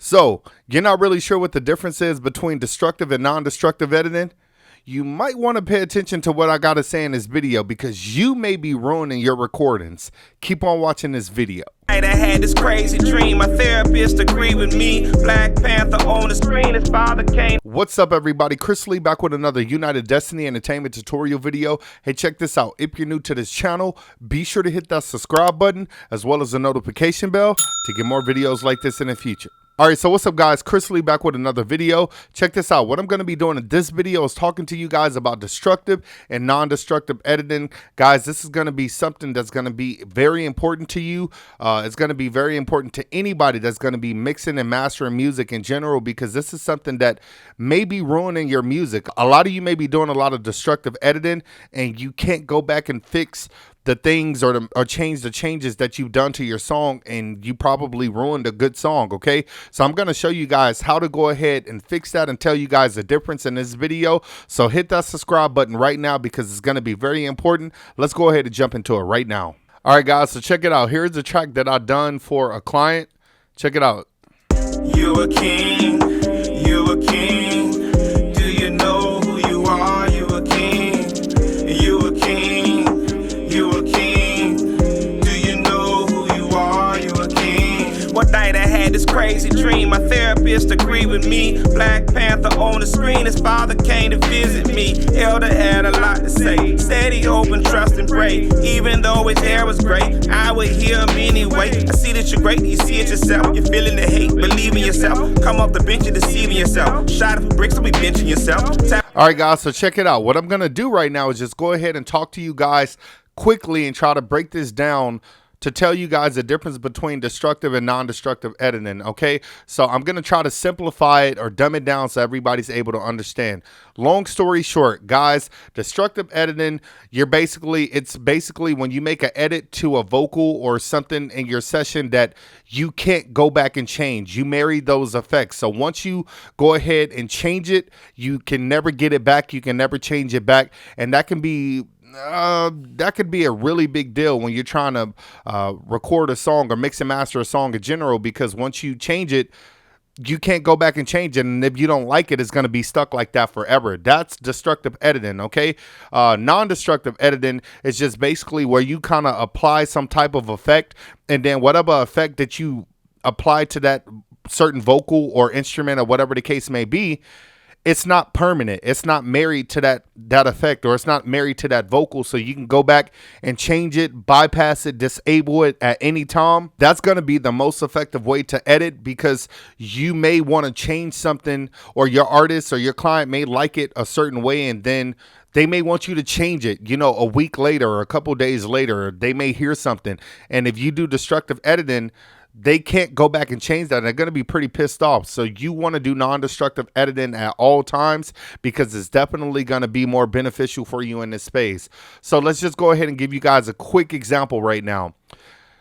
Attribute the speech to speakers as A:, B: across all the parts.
A: So, you're not really sure what the difference is between destructive and non-destructive editing? You might want to pay attention to what I got to say in this video because you may be ruining your recordings. Keep on watching this video.
B: I had this crazy dream. My therapist agreed with me. Black Panther on the screen. His father came.
A: What's up, everybody? Chris Lee back with another United Destiny Entertainment tutorial video. Hey, check this out. If you're new to this channel, be sure to hit that subscribe button as well as the notification bell to get more videos like this in the future. All right, so what's up, guys? Chris Lee back with another video. Check this out. What I'm going to be doing in this video is talking to you guys about destructive and non-destructive editing. Guys, this is going to be something that's going to be very important to you. It's going to be very important to anybody that's going to be mixing and mastering music in general, because this is something that may be ruining your music. A lot of you may be doing a lot of destructive editing and you can't go back and fix the things or change the changes that you've done to your song, and you probably ruined a good song. Okay, so I'm going to show you guys how to go ahead and fix that and tell you guys the difference in this video. So hit that subscribe button right now because it's going to be very important. Let's go ahead and jump into it right now. All right, guys, so check it out. Here's a track that I've done for a client. Check it out.
B: You a king. You a king. Do you know who you are? You a king. You a king. You a king. Do you know who you are? You a king. One night I had this crazy dream. My therapist agreed with me. Black Panther on the screen. His father came to visit me. Elder had a lot to say. Steady, open, trust, and pray. Even though his hair was great, I would hear him anyway. I see that you're great. You see it yourself. You're feeling the hate. Believe in yourself. Come off the bench, you're deceiving yourself. Shot of bricks, don't be benching yourself.
A: All right, guys, so check it out. What I'm going to do right now is just go ahead and talk to you guys quickly and try to break this down to tell you guys the difference between destructive and non-destructive editing. Okay, so I'm going to try to simplify it or dumb it down so everybody's able to understand. Long story short, guys, destructive editing, it's basically when you make an edit to a vocal or something in your session that you can't go back and change. You marry those effects. So once you go ahead and change it, you can never get it back. You can never change it back. And that can be that could be a really big deal when you're trying to record a song or mix and master a song in general, because once you change it, you can't go back and change it, and if you don't like it, it's going to be stuck like that forever. That's destructive editing. Okay, non-destructive editing is just basically where you kind of apply some type of effect, and then whatever effect that you apply to that certain vocal or instrument or whatever the case may be, it's not permanent. It's not married to that effect, or it's not married to that vocal. So you can go back and change it, bypass it, disable it at any time. That's going to be the most effective way to edit, because you may want to change something, or your artist or your client may like it a certain way, and then they may want you to change it, you know, a week later or a couple days later. They may hear something. And if you do destructive editing, they can't go back and change that, and they're going to be pretty pissed off. So you want to do non-destructive editing at all times, because it's definitely going to be more beneficial for you in this space. So let's just go ahead and give you guys a quick example right now.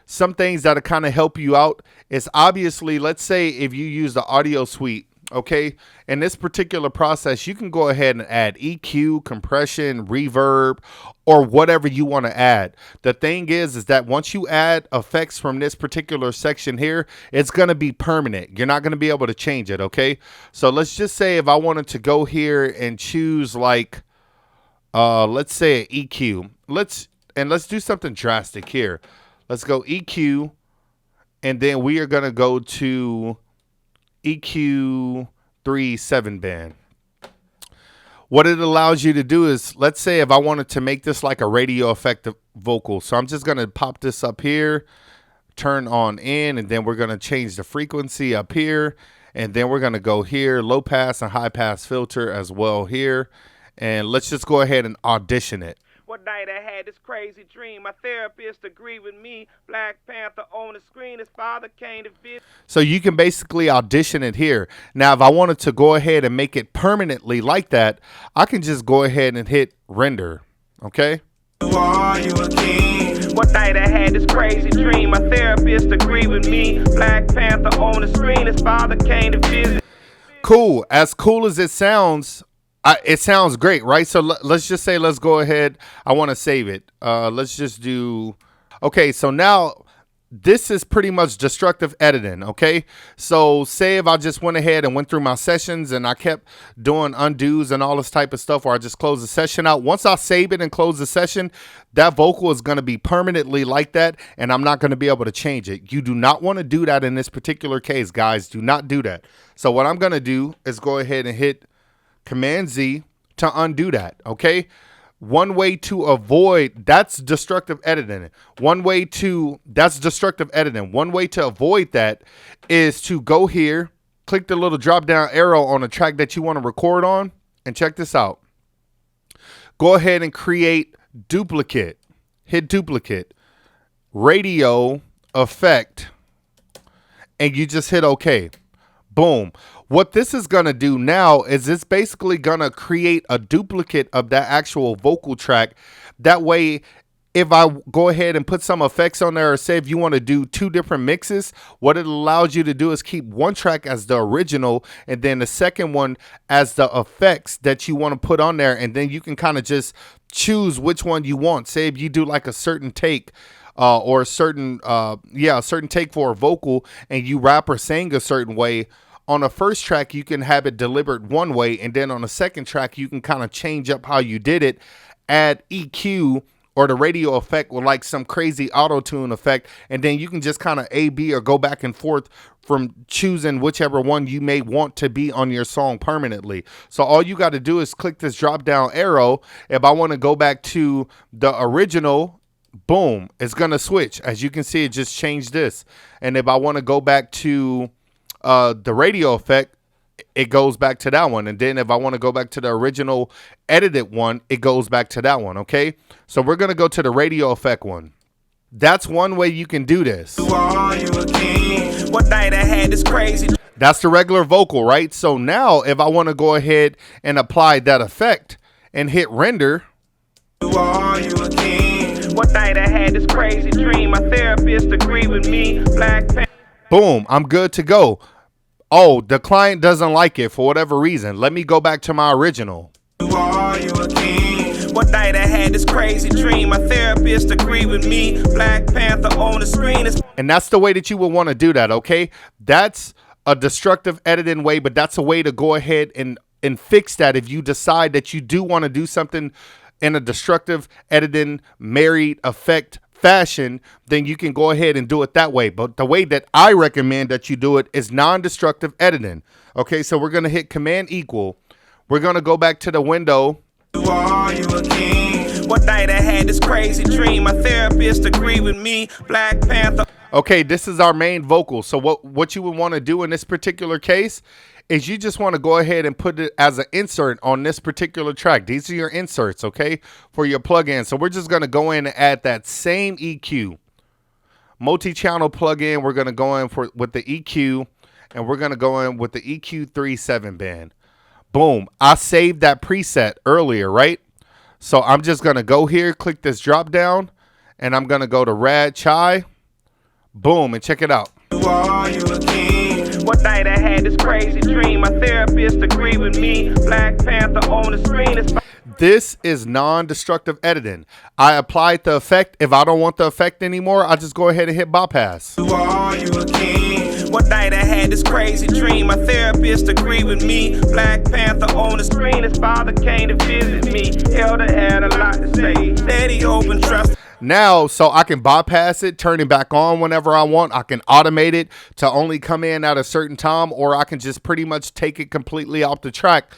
A: Some things that'll kind of help you out is, obviously, let's say if you use the audio suite. Okay, in this particular process, you can go ahead and add EQ, compression, reverb, or whatever you want to add. The thing is that once you add effects from this particular section here, it's going to be permanent. You're not going to be able to change it. Okay, so let's just say if I wanted to go here and choose, like, let's say an EQ. Let's do something drastic here. Let's go EQ, and then we are going to go to EQ 3/7 band. What it allows you to do is, let's say if I wanted to make this like a radio effect vocal. So I'm just going to pop this up here, turn on in, and then we're going to change the frequency up here. And then we're going to go here, low pass and high pass filter as well here. And let's just go ahead and audition it.
B: One night I had this crazy dream. My therapist agreed with me. Black Panther on the screen. His father came to visit.
A: So you can basically audition it here. Now, if I wanted to go ahead and make it permanently like that, I can just go ahead and hit render. Okay.
B: You are, you a king. One night I had this crazy dream. My therapist agreed with me. Black Panther on the screen. His father came to visit.
A: Cool. As cool as it sounds, it sounds great, right? So let's just say, let's go ahead. I want to save it. Let's just do. Okay, so now this is pretty much destructive editing, okay? So say if I just went ahead and went through my sessions and I kept doing undos and all this type of stuff, or I just closed the session out. Once I save it and close the session, that vocal is going to be permanently like that, and I'm not going to be able to change it. You do not want to do that in this particular case, guys. Do not do that. So what I'm going to do is go ahead and hit Command Z to undo that, okay? One way to avoid that's destructive editing. One way to avoid that is to go here, click the little drop down arrow on the track that you want to record on, and check this out. Go ahead and create duplicate. Hit duplicate, radio effect, and you just hit OK. Boom. What this is going to do now is it's basically going to create a duplicate of that actual vocal track. That way, if I go ahead and put some effects on there, or say if you want to do two different mixes, what it allows you to do is keep one track as the original and then the second one as the effects that you want to put on there. And then you can kind of just choose which one you want. Say if you do like a certain take, or a certain take for a vocal, and you rap or sing a certain way. On the first track, you can have it delivered one way, and then on the second track, you can kind of change up how you did it, add EQ or the radio effect with like some crazy auto-tune effect, and then you can just kind of A/B or go back and forth from choosing whichever one you may want to be on your song permanently. So all you got to do is click this drop-down arrow. If I want to go back to the original, boom, it's going to switch. As you can see, it just changed this. And if I want to go back to the radio effect, it goes back to that one. And then if I want to go back to the original edited one, it goes back to that one. Okay, so we're going to go to the radio effect one. That's one way you can do this.
B: What night I had this crazy.
A: That's the regular vocal, right? So now if I want to go ahead and apply that effect and hit render.
B: What night I had this crazy dream. My therapist agreed with me. Black Panther.
A: Boom, I'm good to go. Oh, the client doesn't like it for whatever reason. Let me go back to my original.
B: What night I had this crazy dream. My therapist agreed with me. Black Panther on the screen.
A: And that's the way that you would want to do that, okay? That's a destructive editing way, but that's a way to go ahead and fix that if you decide that you do want to do something in a destructive editing married effect fashion, then you can go ahead and do it that way. But the way that I recommend that you do it is non-destructive editing. Okay, so we're going to hit Command equal. We're going to go back to the window.
B: What night I had this crazy dream. My therapist agreed with me. Black Panther.
A: Okay, this is our main vocal. So what you would want to do in this particular case is you just want to go ahead and put it as an insert on this particular track. These are your inserts, okay, for your plugin. So we're just going to go in and add that same EQ. Multi-channel plugin, we're going to go in with the EQ, and we're going to go in with the EQ3 7-band. Boom. I saved that preset earlier, right? So I'm just going to go here, click this drop down, and I'm going to go to Rad Chai. Boom, and check it out.
B: What night I had this crazy dream. My therapist agreed with me. Black Panther on the screen.
A: This is non-destructive editing. I applied the effect. If I don't want the effect anymore, I just go ahead and hit bypass.
B: What night I had this crazy dream. My therapist agreed with me. Black Panther on the screen. His father came to visit me. Elder had a lot to say. Daddy open trust.
A: Now, so I can bypass it, turn it back on whenever I want. I can automate it to only come in at a certain time, or I can just pretty much take it completely off the track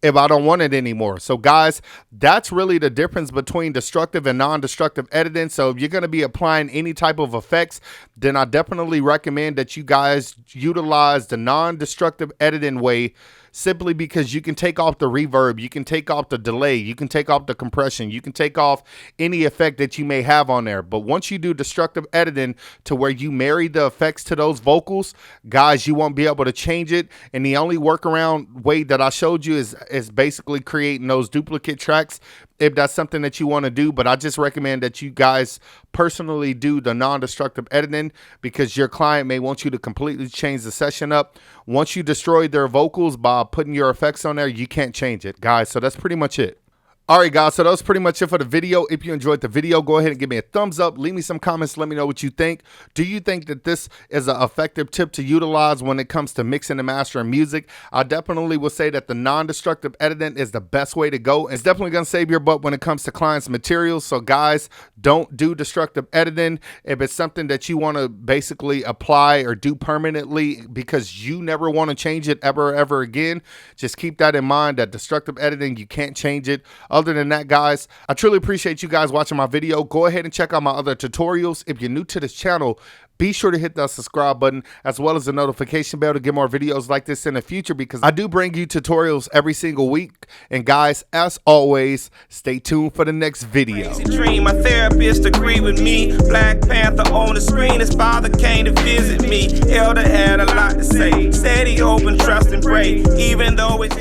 A: if I don't want it anymore. So guys, that's really the difference between destructive and non-destructive editing. So if you're going to be applying any type of effects, then I definitely recommend that you guys utilize the non-destructive editing way, simply because you can take off the reverb, you can take off the delay, you can take off the compression, you can take off any effect that you may have on there. But once you do destructive editing to where you marry the effects to those vocals, guys, you won't be able to change it. And the only workaround way that I showed you is basically creating those duplicate tracks, if that's something that you want to do. But I just recommend that you guys personally do the non-destructive editing, because your client may want you to completely change the session up. Once you destroy their vocals by putting your effects on there, you can't change it, guys. So that's pretty much it. All right, guys, so that was pretty much it for the video. If you enjoyed the video, go ahead and give me a thumbs up. Leave me some comments. Let me know what you think. Do you think that this is an effective tip to utilize when it comes to mixing and mastering music? I definitely will say that the non-destructive editing is the best way to go. It's definitely going to save your butt when it comes to clients' materials. So, guys, don't do destructive editing. If it's something that you want to basically apply or do permanently because you never want to change it ever again, just keep that in mind, that destructive editing, you can't change it. Other than that, guys, I truly appreciate you guys watching my video. Go ahead and check out my other tutorials. If you're new to this channel, be sure to hit that subscribe button as well as the notification bell to get more videos like this in the future, because I do bring you tutorials every single week. And guys, as always, stay tuned for the next video.
B: Dream, my therapist agreed with me. Black Panther on the screen, his father came to visit me. Elder had a lot to say, said he open, trust, and pray, even though it's